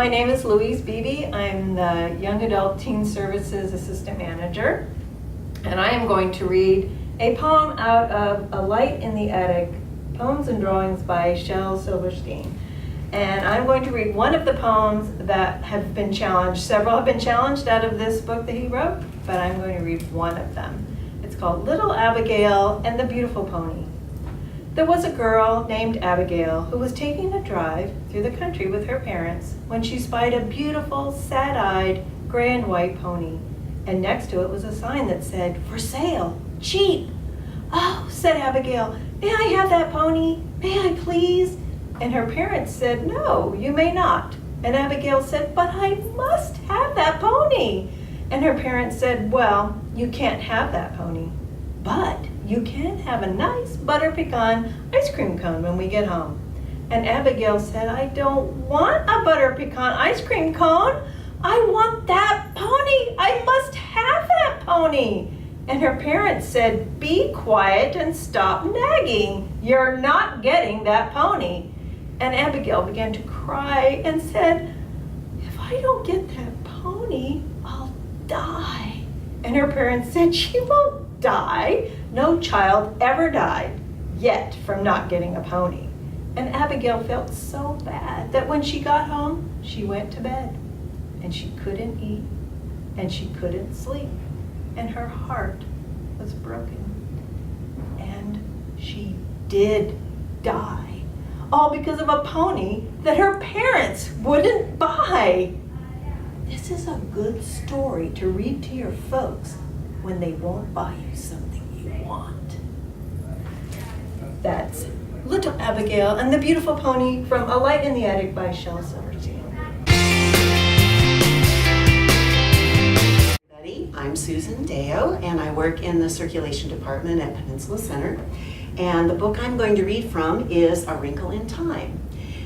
my name is Louise Beebe. I'm the Young Adult Teen Services Assistant Manager, and I am going to read a poem out of A Light in the Attic, Poems and Drawings by Shel Silverstein. And I'm going to read one of the poems that have been challenged. Several have been challenged out of this book that he wrote, but I'm going to read one of them. It's called Little Abigail and the Beautiful Pony. There was a girl named Abigail who was taking a drive through the country with her parents when she spied a beautiful, sad-eyed, gray and white pony. And next to it was a sign that said, "For sale, cheap." "Oh," said Abigail, "may I have that pony? May I please?" And her parents said, "No, you may not." And Abigail said, "But I must have that pony." And her parents said, "Well, you can't have that pony, but you can have a nice butter pecan ice cream cone when we get home." And Abigail said, "I don't want a butter pecan ice cream cone. I want that pony. I must have that pony." And her parents said, "Be quiet and stop nagging. You're not getting that pony." And Abigail began to cry and said, "If I don't get that pony, I'll die." And her parents said, "She won't die. No child ever died yet from not getting a pony." And Abigail felt so bad that when she got home, she went to bed. And she couldn't eat, and she couldn't sleep, and her heart was broken. And she did die, all because of a pony that her parents wouldn't buy. This is a good story to read to your folks when they won't buy you something you want. That's Little Abigail and the Beautiful Pony from A Light in the Attic by Shel Silverstein. I'm Susan Deo, and I work in the circulation department at Peninsula Center. And the book I'm going to read from is A Wrinkle in Time.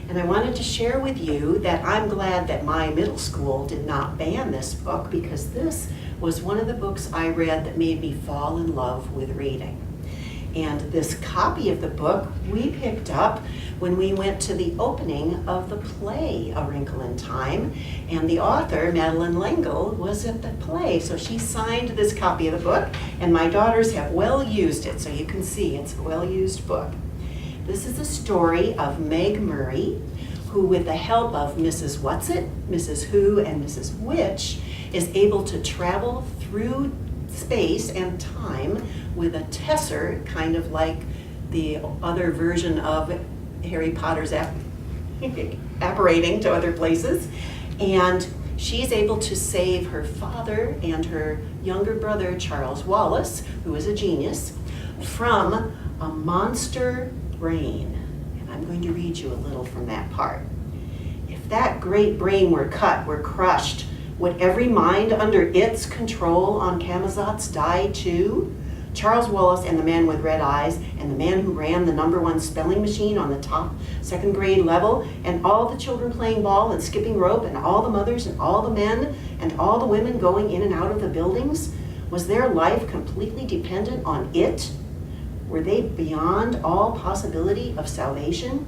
And I wanted to share with you that I'm glad that my middle school did not ban this book, because this was one of the books I read that made me fall in love with reading. And this copy of the book we picked up when we went to the opening of the play A Wrinkle in Time, and the author, Madeline L'Engle, was at the play. So she signed this copy of the book, and my daughters have well used it, so you can see it's a well-used book. This is the story of Meg Murray, who, with the help of Mrs. Whatsit, Mrs. Who, and Mrs. Which, is able to travel through space and time with a tesser, kind of like the other version of Harry Potter's apparating to other places. And she's able to save her father and her younger brother, Charles Wallace, who is a genius, from a monster brain. And I'm going to read you a little from that part. "If that great brain were cut, were crushed, would every mind under its control on Camazotz die too? Charles Wallace and the man with red eyes, and the man who ran the #1 spelling machine on the top second grade level, and all the children playing ball and skipping rope, and all the mothers and all the men and all the women going in and out of the buildings, was their life completely dependent on it? Were they beyond all possibility of salvation?"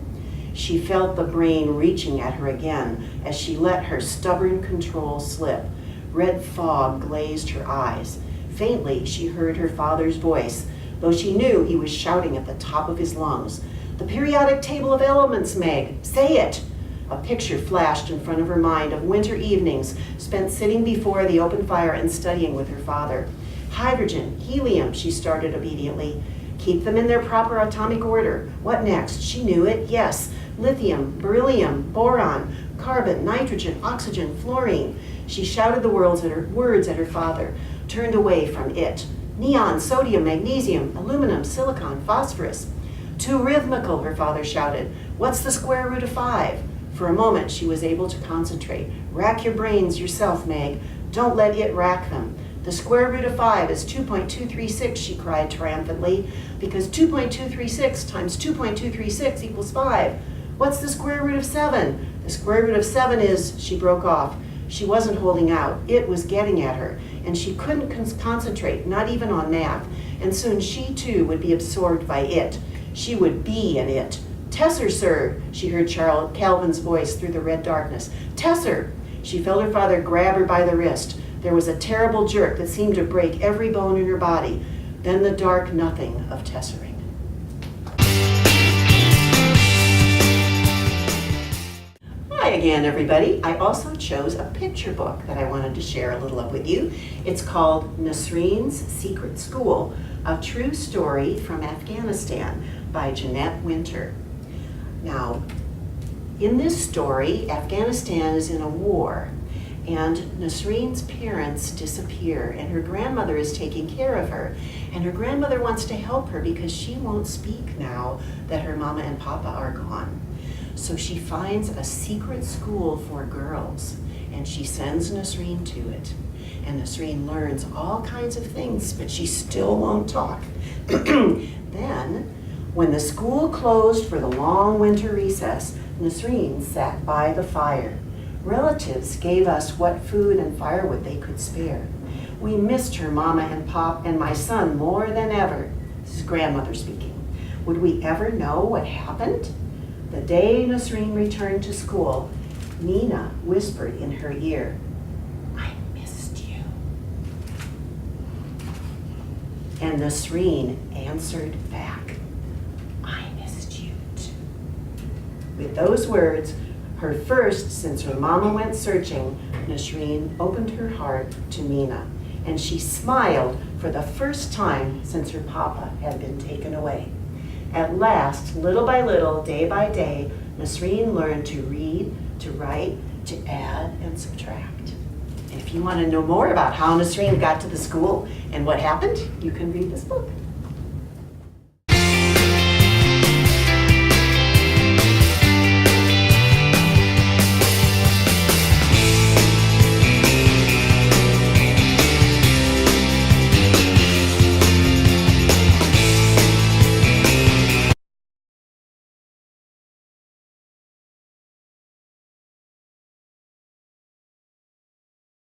She felt the brain reaching at her again as she let her stubborn control slip. Red fog glazed her eyes. Faintly, she heard her father's voice, though she knew he was shouting at the top of his lungs. "The periodic table of elements, Meg, say it!" A picture flashed in front of her mind of winter evenings spent sitting before the open fire and studying with her father. "Hydrogen, helium," she started obediently. "Keep them in their proper atomic order. What next?" She knew it, yes. Lithium, beryllium, boron, carbon, nitrogen, oxygen, fluorine. She shouted the words at her father, turned away from it. "Neon, sodium, magnesium, aluminum, silicon, phosphorus." "Too rhythmical," her father shouted. "What's the square root of 5? For a moment she was able to concentrate. "Rack your brains yourself, Meg. Don't let it rack them. The square root of 5 is 2.236, she cried triumphantly, because 2.236 times 2.236 equals 5. "What's the square root of 7? "The square root of 7 is," she broke off. She wasn't holding out. It was getting at her, and she couldn't concentrate, not even on math. And soon she too would be absorbed by it. She would be in it. "Tesser, sir," she heard Calvin's voice through the red darkness. "Tesser!" She felt her father grab her by the wrist. There was a terrible jerk that seemed to break every bone in her body. Then the dark nothing of tessering. Hi again, everybody. I also chose a picture book that I wanted to share a little of with you. It's called Nasreen's Secret School, a true story from Afghanistan by Jeanette Winter. Now, in this story, Afghanistan is in a war, and Nasreen's parents disappear, and her grandmother is taking care of her. And her grandmother wants to help her because she won't speak now that her mama and papa are gone. So she finds a secret school for girls, and she sends Nasreen to it. And Nasreen learns all kinds of things, but she still won't talk. Then, when the school closed for the long winter recess, Nasreen sat by the fire. Relatives gave us what food and firewood they could spare. We missed her mama and pop and my son more than ever. This is grandmother speaking. Would we ever know what happened? The day Nasreen returned to school, Nina whispered in her ear, "I missed you." And Nasreen answered back, "I missed you too." With those words, her first since her mama went searching, Nasreen opened her heart to Nina, and she smiled for the first time since her papa had been taken away. At last, little by little, day by day, Nasreen learned to read, to write, to add, and subtract. And if you want to know more about how Nasreen got to the school and what happened, you can read this book.